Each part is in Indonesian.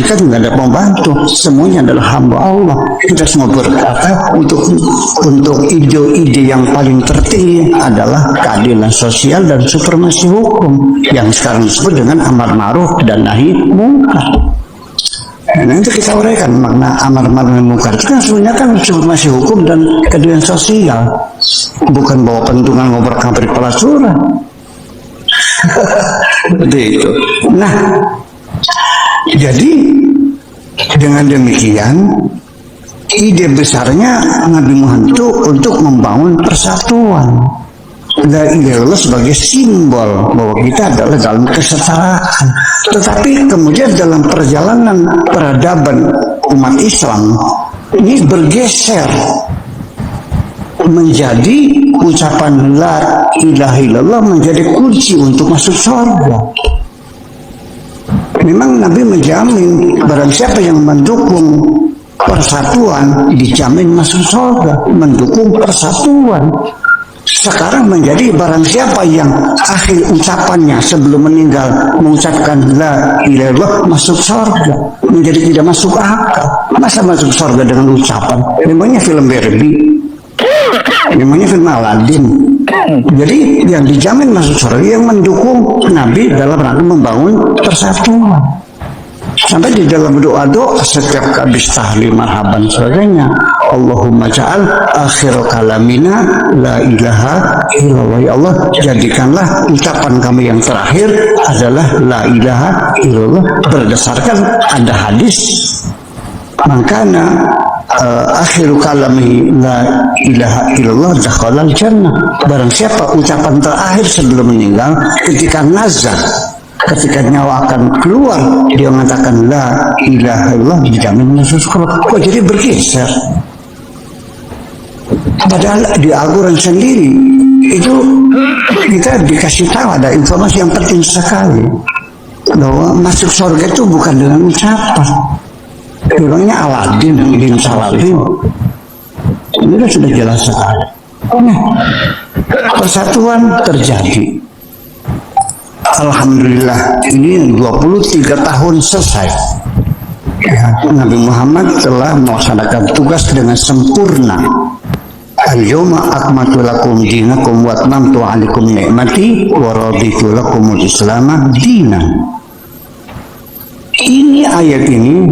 majikan, nggak ada pembantu, semuanya adalah hamba Allah. Kita semua berkata untuk ide-ide yang paling tertinggi adalah keadilan sosial dan supremasi hukum yang sekarang disebut dengan amar ma'ruf dan nahi munkar. Nah, itu kita uraikan makna amar ma'ruf dan munkar. Itu kan sebenarnya kan supremasi hukum dan keadilan sosial, bukan bawa pentungan ngobrol-ngabrik pelasuran. Seperti itu. Nah, jadi dengan demikian ide besarnya Nabi Muhammad itu untuk membangun persatuan. La ilaha illallah sebagai simbol bahwa kita adalah dalam kesetaraan. Tetapi kemudian dalam perjalanan peradaban umat Islam ini bergeser menjadi ucapan la ilaha illallah menjadi kunci untuk masuk surga. Memang Nabi menjamin barang siapa yang mendukung persatuan dijamin masuk surga, mendukung persatuan. Sekarang menjadi barang siapa yang akhir ucapannya sebelum meninggal mengucapkan la ilaha illallah masuk surga, menjadi tidak masuk akal. Masa masuk surga dengan ucapan? Memangnya film Barbie? Memangnya film Aladin? Jadi yang dijamin masuk surga yang mendukung Nabi dalam rangka membangun persatuan. Sampai di dalam doa-doa setiap habis tahlil marhaban sebagainya, Allahumma ja'al akhir kalamina la ilaha illallah. Ya Allah, jadikanlah ucapan kami yang terakhir adalah la ilaha illallah, berdasarkan ada hadis makana akhiru kalami la ilaha illallah dakhalal jannah. Barang siapa ucapan terakhir sebelum meninggal ketika nazar, ketika nyawa akan keluar, dia mengatakan la ilaha illallah, dijamin masuk surga. Kok jadi bergeser? Padahal di Al-Quran sendiri itu kita dikasih tahu ada informasi yang penting sekali bahwa masuk surga itu bukan dengan ucapan. Orangnya Aladin bin Saladin ini sudah jelas sekali. Nah, persatuan terjadi. Alhamdulillah ini 23 tahun selesai. Nabi Muhammad telah melaksanakan tugas dengan sempurna. Al-yawma akmaltu lakum dinakum wa atmamtu 'alaikum ni'mati wa raditu lakumul Islam dinan. Ini ayat ini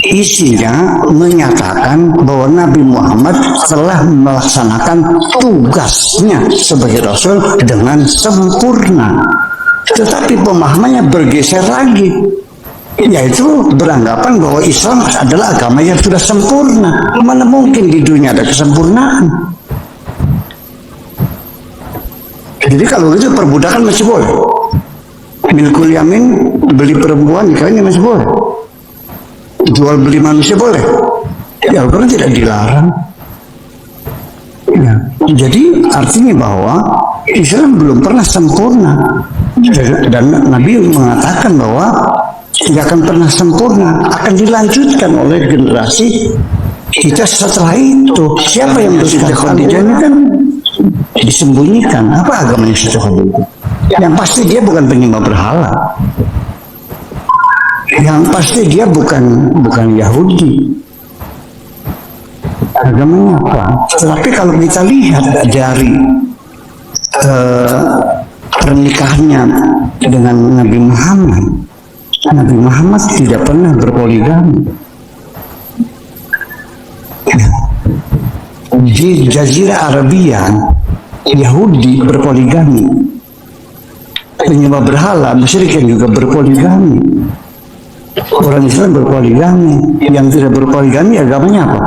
isinya menyatakan bahwa Nabi Muhammad telah melaksanakan tugasnya sebagai Rasul dengan sempurna. Tetapi pemahamannya bergeser lagi, yaitu beranggapan bahwa Islam adalah agama yang sudah sempurna. Mana mungkin di dunia ada kesempurnaan? Jadi kalau gitu perbudakan masih boleh, milkul yamin, beli perempuan kayaknya masih boleh, jual beli manusia boleh. Ya Al-Quran tidak dilarang. Ya, jadi artinya bahwa Islam belum pernah sempurna, dan Nabi mengatakan bahwa tidak akan pernah sempurna, akan dilanjutkan oleh generasi kita setelah itu. Siapa yang bersifat Khadijah ini kan disembunyikan. Apa agamanya Siti Khadijah? Yang pasti dia bukan penyembah berhala. Yang pasti dia bukan Yahudi. Agamanya apa? Tetapi kalau kita lihat dari pernikahannya dengan Nabi Muhammad tidak pernah berpoligami. Di Jazirah Arabia Yahudi berpoligami, penyembah berhala musyrikin juga berpoligami, orang Islam berpoligami. Yang tidak berpoligami agamanya apa?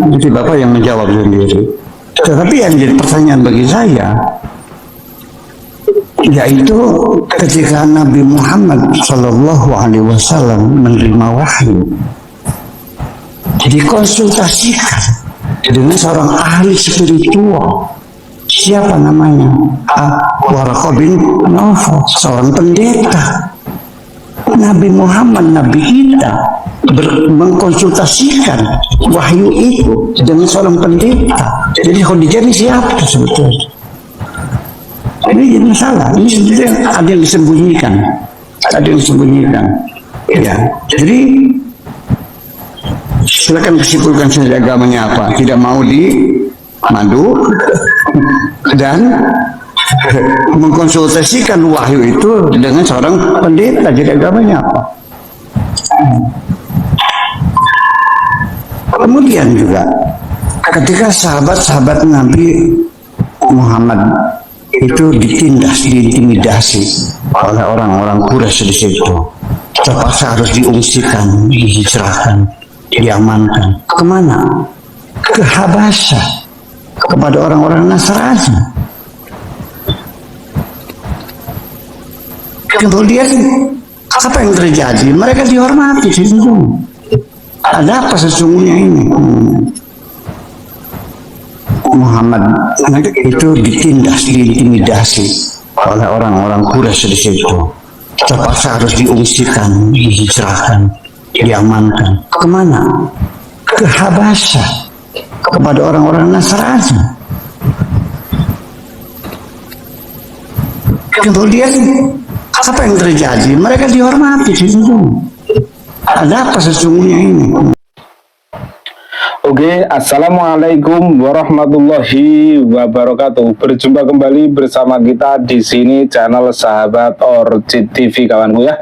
Jadi Bapak yang menjawab sendiri. Tetapi yang jadi pertanyaan bagi saya, yaitu ketika Nabi Muhammad SAW menerima wahyu, dikonsultasikan dengan seorang ahli spiritual. Siapa namanya? Waraqah bin Nawfal, seorang pendeta. Nabi Muhammad, Nabi kita mengkonsultasikan wahyu itu dengan seorang pendeta. Jadi Khadijah ini siapa sebetulnya? Ini jadi masalah. Ini sebetulnya ada yang disembunyikan. ada yang sembunyikan. Ya, jadi silakan kesimpulan saja agamanya apa. Tidak mau dimandu dan mengkonsultasikan wahyu itu dengan seorang pendeta. Jadi agamanya apa? Kemudian juga ketika sahabat-sahabat Nabi Muhammad itu ditindas, diintimidasi oleh orang-orang Quraisy di situ, terpaksa harus diungsikan, dihijrahkan, diamankan. Kemana? Ke Habasyah, kepada orang-orang Nasrani. Kemudian apa yang terjadi? Mereka dihormati di situ. Ada apa sesungguhnya ini? Muhammad itu ditindas, diintimidasi oleh orang-orang Quraisy di situ, terpaksa harus diungsikan, dihijrahkan, diamankan. Kemana? Ke Habasyah, kepada orang-orang Nasrani. Kemudian apa yang terjadi? Mereka dihormati di situ. Ada apa sesungguhnya ini? Oke, assalamualaikum warahmatullahi wabarakatuh. Berjumpa kembali bersama kita di sini channel Sahabat Orchid TV, kawanku ya.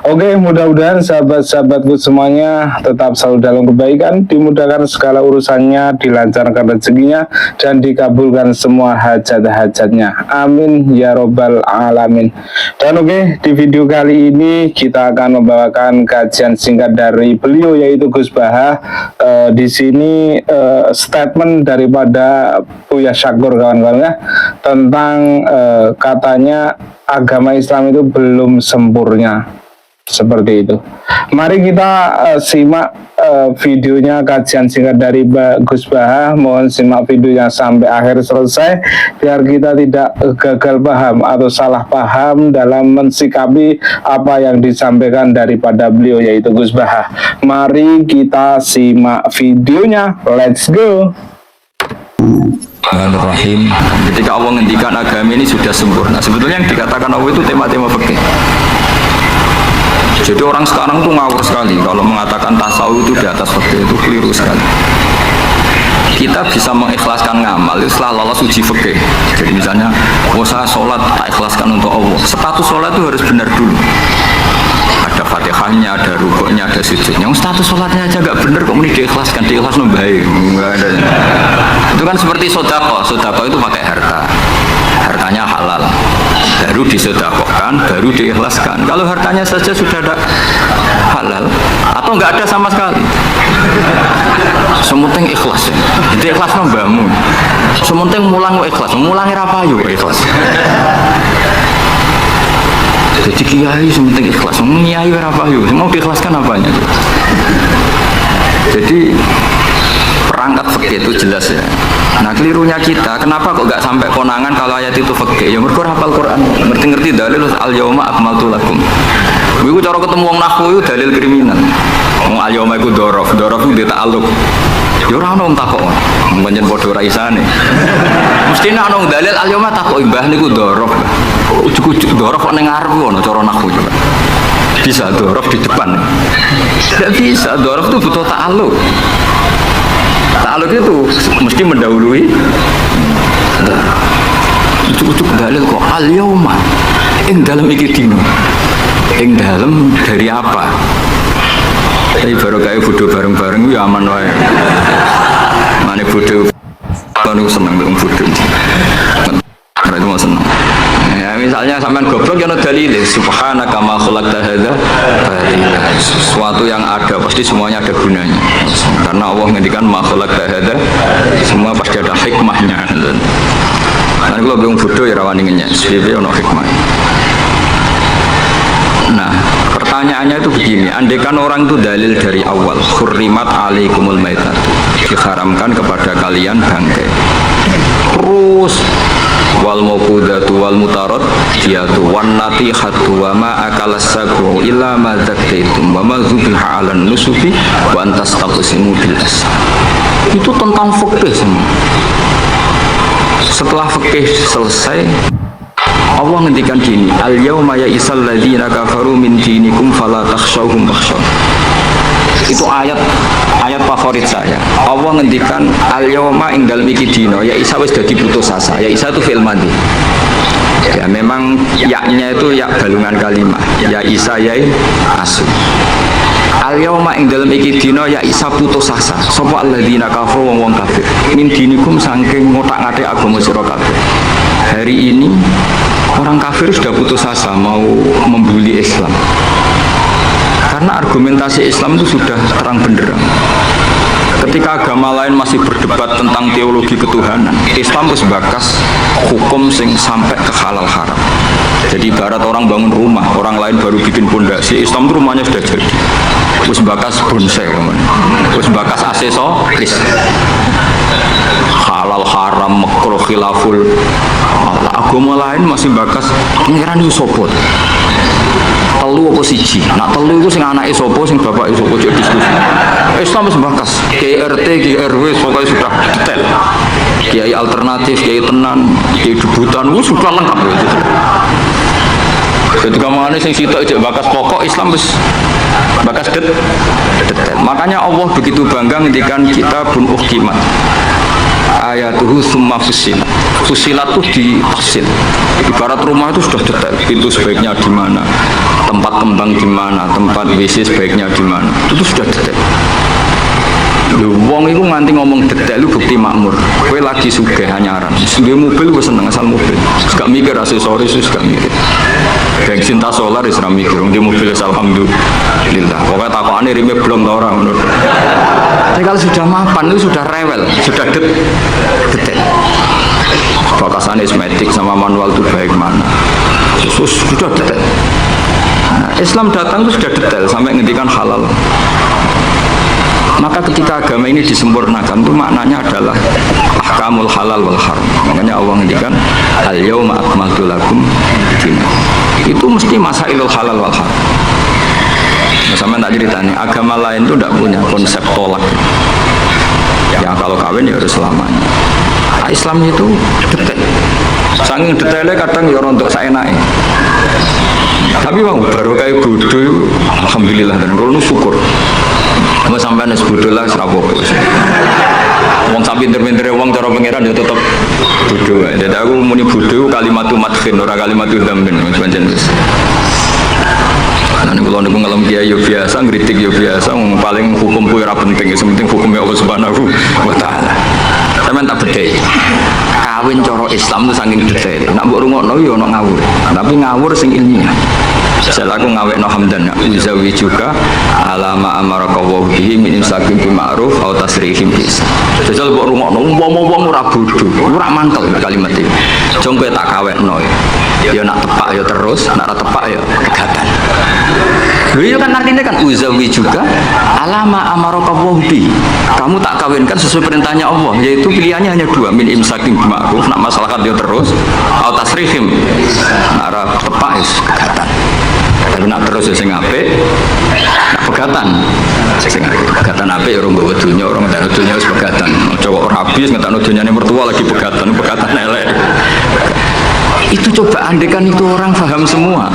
Oke, mudah-mudahan sahabat-sahabatku semuanya tetap selalu dalam kebaikan, dimudahkan segala urusannya, dilancarkan rezekinya, dan dikabulkan semua hajat-hajatnya. Amin ya robbal alamin. Dan oke, di video kali ini kita akan membawakan kajian singkat dari beliau, yaitu Gus Baha. Di sini statement daripada Buya Syakur, kawan-kawan ya, tentang katanya agama Islam itu belum sempurna, seperti itu. Mari kita simak videonya, kajian singkat dari Gus Baha. Mohon simak videonya sampai akhir selesai biar kita tidak gagal paham atau salah paham dalam mensikapi apa yang disampaikan daripada beliau, yaitu Gus Baha. Mari kita simak videonya. Let's go. Bismillahirrahmanirrahim. Ketika Allah menghentikan agama ini sudah sempurna, sebetulnya yang dikatakan Allah itu tema-tema fikih. Jadi orang sekarang tuh ngawur sekali kalau mengatakan tasawuf itu di atas fikih, itu keliru sekali. Kita bisa mengikhlaskan ngamal itu setelah lolos uji fikih. Jadi misalnya, saya sholat tak ikhlaskan untuk Allah. Status sholat itu harus benar dulu. Ada fatihahnya, ada rukuknya, ada sujudnya. Status sholatnya aja gak benar, kok ini diikhlaskan, diikhlaskan baik. Itu kan seperti sodako. Sodako itu pakai harta, hartanya halal, baru disedekahkan, baru diikhlaskan. Kalau hartanya saja sudah ada halal atau nggak ada sama sekali, sementing ikhlas ya. Jadi ikhlas mbahmu, sementing mulang ikhlas, mulangnya rapayu ikhlas. Jadi kiai sementing ikhlas, kiai rapayu, mau diikhlaskan apanya tuh. Jadi perangkat fikih itu jelas ya. Nah kelirunya kita, kenapa kok gak sampai konangan kalau ayat itu fikih? Ya mereka hafal Quran, ngerti-ngerti dalil al yauma akmaltu lakum. Iku cara ketemu wong nahwu itu dalil kriminal. Wong al yauma iku dzaraf itu dita'alluq. Ya ora ono takok. Pancen padha ra isane. Mesti nek ono dalil al yauma takok mbah niku dzaraf. Ujug-ujug dzaraf kok ning ngarep ono cara nahwu coba. Bisa dzaraf di depan. Tidak bisa, dzaraf itu butuh ta'alluq. Ta'aluk itu mesti mendahului. Ucuk-ucuk dalil kok al-yauma ing dalam iki dino, ing dalam dari apa? Tapi baru kayak bodoh bareng-bareng ya aman wae. Mane bodoh kan seneng dengan bodoh. Karena itu mau seneng. Ya, misalnya sampean goblok ya dalil subhanaka ma khalaqta hadza batila. Sesuatu yang ada pasti semuanya ada gunanya. Karena Allah ngendikan ma khalaqta hadza, semua pasti ada hikmahnya. Kan kalau belum bodoh ya rawani ngenyek, sebab ono hikmah. Nah, pertanyaannya itu begini, andaikan orang itu dalil dari awal, hurrimat alaikumul maitatu, diharamkan kepada kalian bangkai. Terus wal mauqudatu wal mutarad diyatu wan natihatu wa ma akalas sabu illa ma zakaitum wa ma zubiha 'alan nusubi wa antastaqsimu bil asam. Itu tentang fikih semua. Setelah fikih selesai, Allah ngendikan gini, al-yauma ya'isal ladzina kafaru min dinikum fala takhshawhum wakhshaw. Itu ayat favorit saya. Allah ngendikan al-yauma ing dalem iki dina ya Isa wis dadi putus asa. Ya Isa itu fi'il madhi. Ya memang yaknya itu ya balungan kalimat. Ya Isa ya asu. Al-yauma ing dalem iki dina ya Isa putus asa. Sapa alladzina kafaru wong kafir. Min dinikum saking ngotak-ngatik agama sira kabeh. Hari ini orang kafir sudah putus asa mau membuli Islam. Karena argumentasi Islam itu sudah terang benderang. Ketika agama lain masih berdebat tentang teologi ketuhanan, Islam terus bakas hukum sing sampai ke halal haram. Jadi ibarat orang bangun rumah, orang lain baru bikin pondasi, Islam itu rumahnya sudah jadi. Terus bakas bonsai, terus bakas aksesoris. Halal haram makruh khilaful. Agama lain masih bakas pengiran itu sopot. Telu apa siji? Nak telu itu sing anake sapa, sing bapake sapa cek diskusi. Islam wis bakas, KRT, KRW pokoknya sudah detail. Kiai alternatif, kiai tenan, kiai debutan, sudah lengkap gitu. Jadi kamane sing sitok cek bakas pokok Islam wis bakas detail. Makanya Allah begitu bangga ngendikan kitabun uhkimat. Ayatuhu summa fusilat. Fusilat itu ditafsir. Ibarat rumah itu sudah detail. Pintu sebaiknya di mana, tempat kembang di mana, tempat WC sebaiknya di mana. Itu sudah detail. Wong itu nganti ngomong detail itu bukti makmur. Kowe lagi sugih anyaran. Duwe mobil gue seneng asal mobil. Gak mikir aksesoris, gak mikir. Bensin tas solar wis ra mikir. Di mobil alhamdulillah. Pokoknya takokane rime belum ta ora ngono. Tapi kalau sudah mapan itu sudah rewel, sudah detail. Bakasan esmetik sama manual itu baik mana. Sudah detail. Nah, Islam datang itu sudah detail sampai ngendikan halal. Maka ketika agama ini disempurnakan itu maknanya adalah ahkamul halal wal haram. Makanya Allah ngendikan al-yauma akmaltu lakum dinakum. Itu mesti masailul halal wal haram. Sama tak ceritanya, agama lain itu tidak punya konsep tolak. Ya kalau kawin ya harus selamanya. Nah, Islam itu detail. Saking detailnya kadang ya untuk saya naik. Tapi bang baru kayak bodoh, alhamdulillah dan kalau syukur. Mau sampai nes bodoh lah serapok. Wong sampai pinter-pinter wong cara pangeran ya tetap bodoh. Jadi aku muni bodoh kalimatu madkhin ora kalimatu dhammin pancen wis. Nah, kalau niku ngelam kiai yo biasa, ngritik yo biasa, paling hukum kuwi ora penting, yang penting hukumnya Allah Subhanahu wa taala. Sampeyan tak bedhei. Kawin cara Islam itu saking detail. Nak mbok rungokno yo ono ngawur, tapi ngawur sing ilmiah. Saya aku ngawekno hamdan uzawi juga alama amaraka wa bihi min imsakin bi ma'ruf au tasrihim bis. Jajal mbok rungokno wong-wong ora bodho, ora mangkel kalimat iki. Jong kowe tak kawekno. Ya nak tepak ya terus, nak tepak ya pegatan. Itu kan artinya kan uzawi juga alama amaraka wa bihi. Kamu tak kawinkan sesuai perintahnya Allah, yaitu pilihannya hanya dua, min imsakin bi ma'ruf, nak masalah dia terus, au tasrihim. Nak tepak ya pegatan. Tapi nak terus ya sing apik, nak pegatan. Sing apik, pegatan apik ya orang bawa dunia, orang ngetan dunia wis pegatan. Coba ora habis ngetan dunyane mertua lagi pegatan elek. Itu coba andekan itu orang paham semua.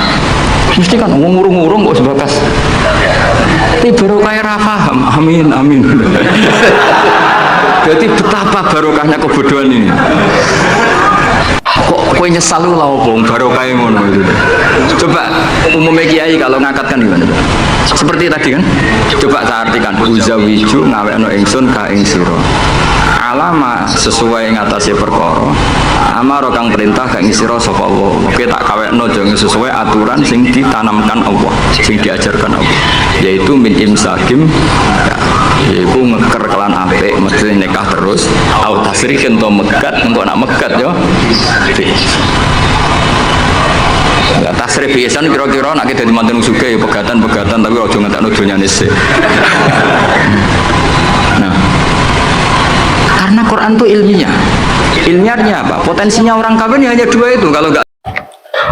Mesti kan ngurung-ngurung kok sebakas. Tapi baru kaya ra paham. Amin amin. Berarti betapa barokahnya kebodohan ini. Kok kowe nyesal lu lha opo barokah ngono gitu. Coba umumnya kiai kalau ngangkatkan gimana? Seperti tadi kan. Coba saya artikan uzawiju ngawekno ingsun ka ing sira. Alama sesuai ngatasi perkara. Amaro kang perintah ka ing sira sapa Allah. Oke tak kawekno jangan sesuai aturan sing ditanamkan Allah, sing diajarkan Allah. Yaitu min imsakim yaitu ngeker kelan apik mesti nikah terus au tasrihin to megat engko nak megat yo ya tasrih biasa kira-kira nak dadi manten sugih ya pegatan tapi aja ngetekno donyane sik. Nah karena Quran itu ilmiah. Ilmiahnya apa? Potensinya orang kawin hanya dua itu kalau enggak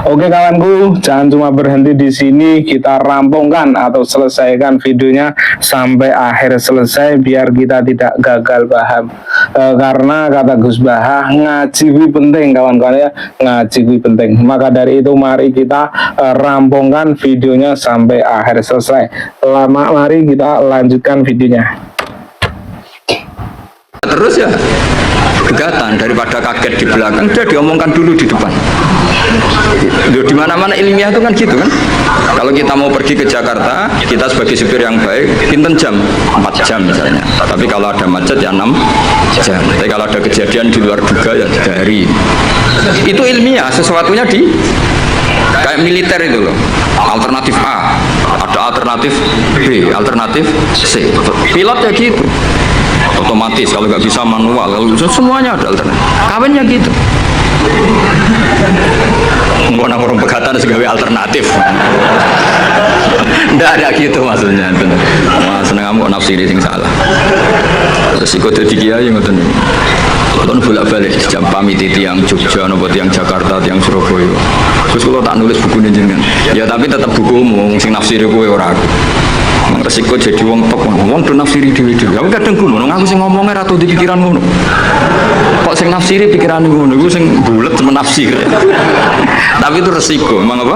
Oke kawanku, jangan cuma berhenti di sini, kita rampungkan atau selesaikan videonya sampai akhir selesai biar kita tidak gagal paham. Karena kata Gus Bahah, ngaji kuwi penting kawan-kawan ya, ngaji kuwi penting. Maka dari itu mari kita rampungkan videonya sampai akhir selesai. Mari kita lanjutkan videonya. Terus ya gegatan daripada kaget di belakang, udah diomongkan dulu di depan. Di mana-mana ilmiah itu kan gitu kan. Kalau kita mau pergi ke Jakarta, kita sebagai supir yang baik, pinten jam? 4 jam misalnya. Tapi kalau ada macet ya 6 jam. Tapi kalau ada kejadian di luar duga ya 3 hari. Itu ilmiah, sesuatunya di kayak militer itu loh. Alternatif A, ada alternatif B, alternatif C. Pilot ya gitu. Otomatis kalau nggak bisa manual, semuanya ada alternatif. Kawinnya gitu. Mau orang pegatan sebagai alternatif. Nggak ada gitu maksudnya. Wah, seneng kamu nafsiri sing salah. Terus ikut jadi kiai ngoten. Kon bolak-balik jam pamit tiang Jogja nopo tiang Jakarta tiang Surabaya. Terus kalau tak nulis buku jenengan. Ya tapi tetap bukumu sing nafsiri kowe ora aku. Resiko jadi wong top, wong do nafsiri dhewe-dhewe. Aku kadang ngono, aku sing ngomongnya ra tau di pikiran ngono. Kok sing nafsiri pikiran ngono, iku sing bulet temen nafsir. Tapi itu resiko, emang apa?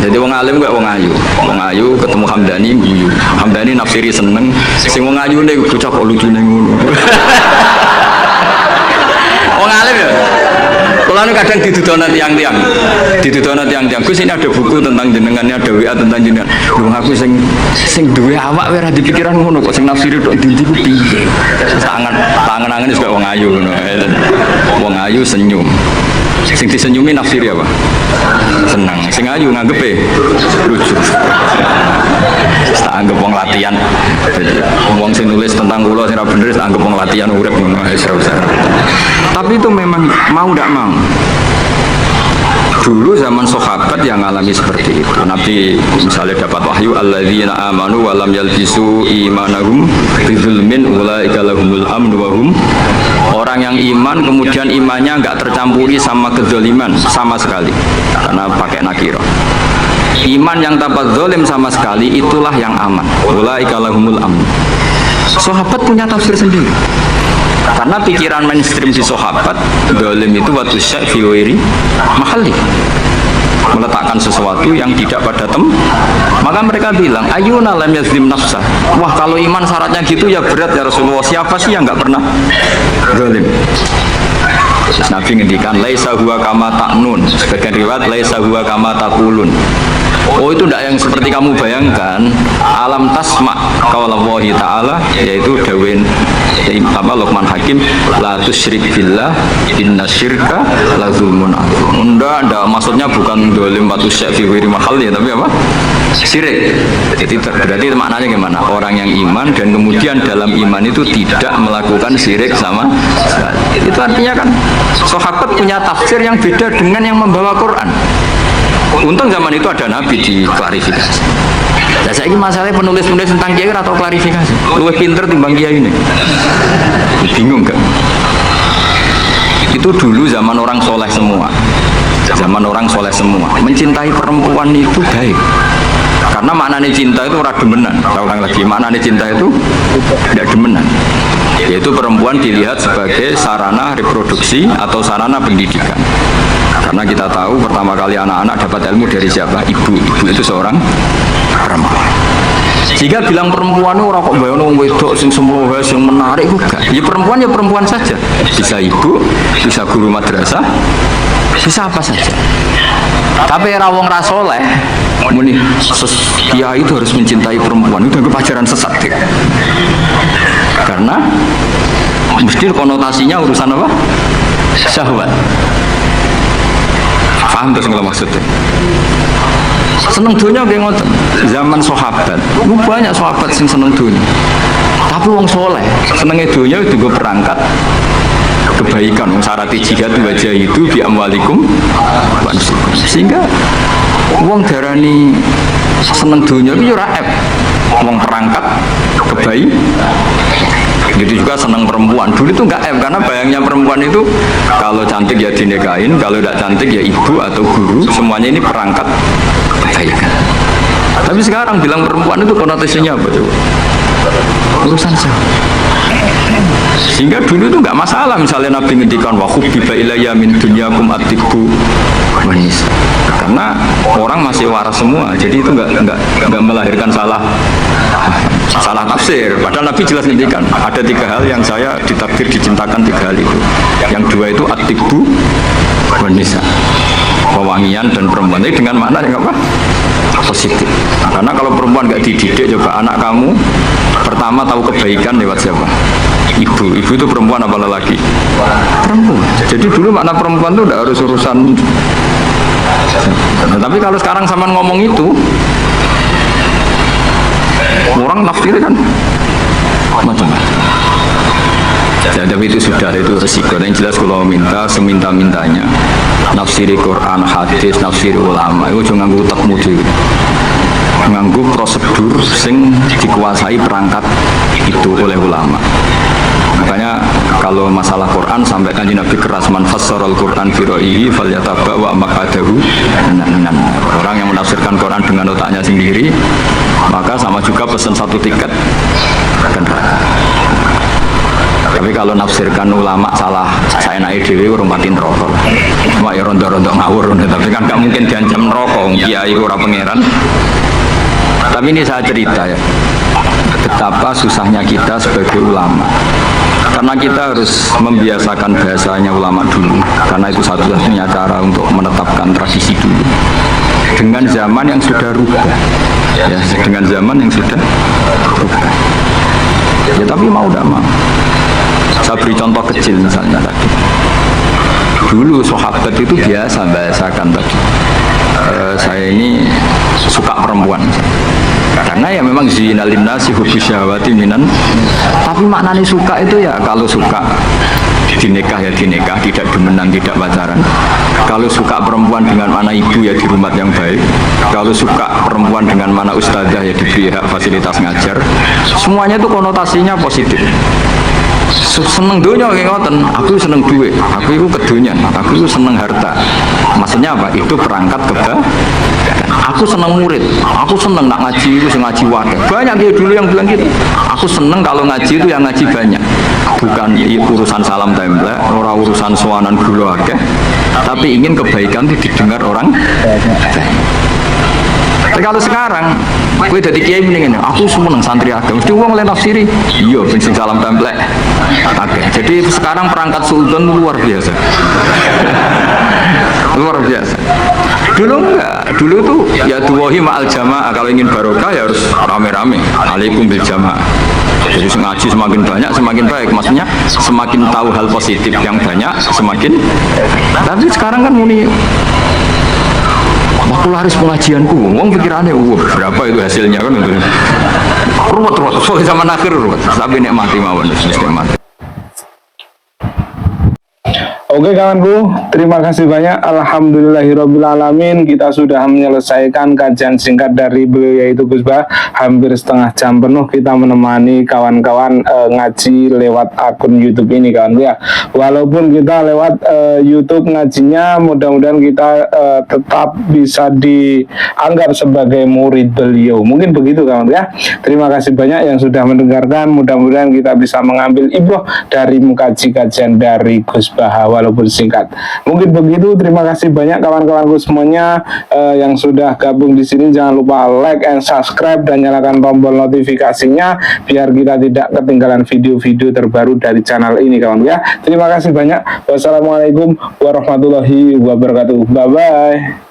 Jadi wong alim gak wong ayu. Wong ayu ketemu Hamdani guyu. Hamdani nafsiri seneng, sing wong ayune bocah kok lucune ngono. Wong alim ya. Kalau kadang didudono tiang-tiang, Gus ini ada buku tentang jenengannya, ada WA tentang jenengan. Lu aku sing duwe awak ora di pikiran ngono kok sing nafsiri tok ndi ku piye. Tangan-tangan juga wong ayu ngono. Wong ayu senyum. Sing disenyumi nafsiri apa? Senang. Sing ayu nganggepe lucu. Tak anggap wong latihan. Wong sing nulis tentang kula sing ora bener tak anggap wong latihan urip ngono wis ora. Tapi itu memang mau tidak mau. Dulu zaman sahabat yang alami seperti itu. Nabi misalnya dapat wahyu alladzina amanu wa lam yalbisu imanahum bidzulmin ulaika lahumul amnu wa hum. Orang yang iman kemudian imannya enggak tercampuri sama kezaliman sama sekali. Karena pakai nakirah. Iman yang tanpa zalim sama sekali itulah yang aman. Ulaika lahumul amnu. Sahabat punya tafsir sendiri. Karena pikiran mainstream di sahabat, zalim itu waktu syak fi ghairi mahalli. Meletakkan sesuatu yang tidak pada maka mereka bilang ayuna lam yazlim nafsah. Wah kalau iman syaratnya gitu ya berat ya Rasulullah. Siapa sih yang nggak pernah zalim? Terus Nabi ngendikan laisa huwa kama ta'nun. Sebagian riwayat laisa huwa kama taqulun. Oh itu tidak yang seperti kamu bayangkan. Alam tasma qaulallahi ta'ala, yaitu dawin Luqman Hakim, la tusyrik billah inna syirka la zulmun adzim. Enggak, maksudnya bukan dolim batu syak fi ghairi mahal ya, tapi apa? Syirik. Jadi berarti maknanya gimana? Orang yang iman dan kemudian dalam iman itu tidak melakukan syirik sama sekali. Itu artinya kan sahabat punya tafsir yang beda dengan yang membawa Quran. Untung zaman itu ada Nabi diklarifikasi. Nah, saya ini masalahnya penulis-penulis tentang kiai atau klarifikasi. Lu pinter timbang kiai ini. Bingung kan? Itu dulu zaman orang soleh semua. Zaman orang soleh semua. Mencintai perempuan itu baik. Karena maknanya cinta itu orang demenan. Saya ulang lagi, maknanya cinta itu tidak demenan. Yaitu perempuan dilihat sebagai sarana reproduksi atau sarana pendidikan. Karena kita tahu pertama kali anak-anak dapat ilmu dari siapa? Ibu. Ibu itu seorang perempuan. Jika bilang perempuan itu orang kok bayang wong wedok sing semua sing menarik enggak. Ya perempuan saja. Bisa ibu, bisa guru madrasah, bisa apa saja. Tapi era wong ra saleh muni kiai itu harus mencintai perempuan. Itu anggap ajaran sesat ya. Karena mesti konotasinya urusan apa? Syahwat. Paham terus nggak maksudnya? Seneng dunia kayak ngoten. Zaman sahabat, banyak sahabat sing seneng dunia. Tapi wong soleh senengnya dunia itu gue perangkat kebaikan. Wong syarat jihad wajah itu bi amwalikum. Sehingga wong darani seneng dunia itu ora ep. Wong perangkat Gitu juga senang perempuan. Dulu itu nggak F, karena bayangnya perempuan itu kalau cantik ya dinikahin, kalau tidak cantik ya ibu atau guru, semuanya ini perangkat kebaikan. Tapi sekarang bilang perempuan itu konotasinya apa coba? Urusan siapa? Sehingga dulu itu nggak masalah, misalnya Nabi ngendikan wa hubbiba ilayya min dunyakum at-tibbu wan nisa. Karena orang masih waras semua, jadi itu nggak melahirkan salah tafsir. Padahal Nabi jelas ngendikan ada 3 hal yang saya ditakdir dicintakan, 3 hal itu. Yang 2 itu at-tibbu wan nisa, pewangian dan perempuan. Ini dengan makna yang apa? Positif. Karena kalau perempuan nggak dididik, coba anak kamu pertama tahu kebaikan lewat siapa? Ibu itu perempuan apa lelaki? Perempuan. Jadi dulu makna perempuan itu udah harus urusan. Nah, tapi kalau sekarang sama ngomong itu, orang nafsir kan macam-macam. Tapi itu sudah, itu resiko. Yang jelas kalau minta seminta-mintanya nafsiri Quran, hadis, nafsiri ulama itu jangan nganggo utekmu dhewe. Nganggo prosedur sing dikuasai perangkat itu oleh ulama. Makanya kalau masalah Quran sampai Kanjeng Nabi keras, man fassarul Quran bi ra'yihi falyatabwa maqadahu. Orang yang menafsirkan Quran dengan otaknya sendiri, maka sama juga pesan 1 tiket ke neraka. Tapi kalau nafsirkan ulama salah, saya naik dewi urung pati neraka. Cuma ya rondo-rondo ngawur, tapi kan gak mungkin diancam neraka, kiai ora pangeran. Tapi ini saya cerita ya, betapa susahnya kita sebagai ulama. Karena kita harus membiasakan bahasanya ulama dulu, karena itu satu-satunya cara untuk menetapkan tradisi dulu. Dengan zaman yang sudah rubah, ya, dengan zaman yang sudah rubah. Ya tapi mau tidak mau. Saya beri contoh kecil misalnya tadi. Dulu sahabat itu biasa bahasakan tadi. Saya ini suka perempuan. Karena ya memang zinal linnasi hubbus syahwati minan. Tapi maknanya suka itu ya kalau suka dinikah ya dinikah, tidak dimenang, tidak pacaran. Kalau suka perempuan dengan mana ibu ya di rumah yang baik. Kalau suka perempuan dengan mana ustazah ya diberi hak fasilitas ngajar. Semuanya itu konotasinya positif. Seneng dunia kayak ngoten, aku seneng duit, aku itu kedonyan, aku itu seneng harta. Maksudnya apa? Itu perangkat aku seneng murid, aku seneng nak ngaji itu ngaji wadah. Banyak dia dulu yang bilang gitu. Aku seneng kalau ngaji itu yang ngaji banyak. Bukan urusan salam template, orang urusan sowanan gula akeh, tapi ingin kebaikan itu didengar orang. Tapi kalau sekarang, gue jadi kiai mendingan, aku seneng santri akeh, mesti uang oleh nafsiri. Iya, bensin salam template. Oke, jadi sekarang perangkat sultan luar biasa. Luar biasa. Dulu enggak, dulu tuh ya duwahi ma'al jamaah, kalau ingin barokah ya harus rame-rame. Alaikum bil jamaah. Jadi ngaji semakin banyak semakin baik, maksudnya semakin tahu hal positif yang banyak semakin. Tapi sekarang kan muni aku laris pengajianku, wong pikirannya berapa itu hasilnya kan itu. Ruwet soalnya zaman akhir ruwet, tapi nikmati mawon nikmati. Oke kawanku, terima kasih banyak. Alhamdulillahirrabbilalamin. Kita sudah menyelesaikan kajian singkat dari beliau yaitu Gus Bah. Hampir setengah jam penuh kita menemani kawan-kawan ngaji lewat akun YouTube ini kawan ya. Walaupun kita lewat YouTube ngajinya, mudah-mudahan kita tetap bisa dianggap sebagai murid beliau. Mungkin begitu kawan ya. Terima kasih banyak yang sudah mendengarkan. Mudah-mudahan kita bisa mengambil ibrah dari mengkaji kajian dari Gus Bah walaupun singkat. Mungkin begitu. Terima kasih banyak kawan-kawanku semuanya yang sudah gabung di sini. Jangan lupa like and subscribe dan nyalakan tombol notifikasinya biar kita tidak ketinggalan video-video terbaru dari channel ini kawan ya. Terima kasih banyak. Wassalamualaikum warahmatullahi wabarakatuh. Bye bye.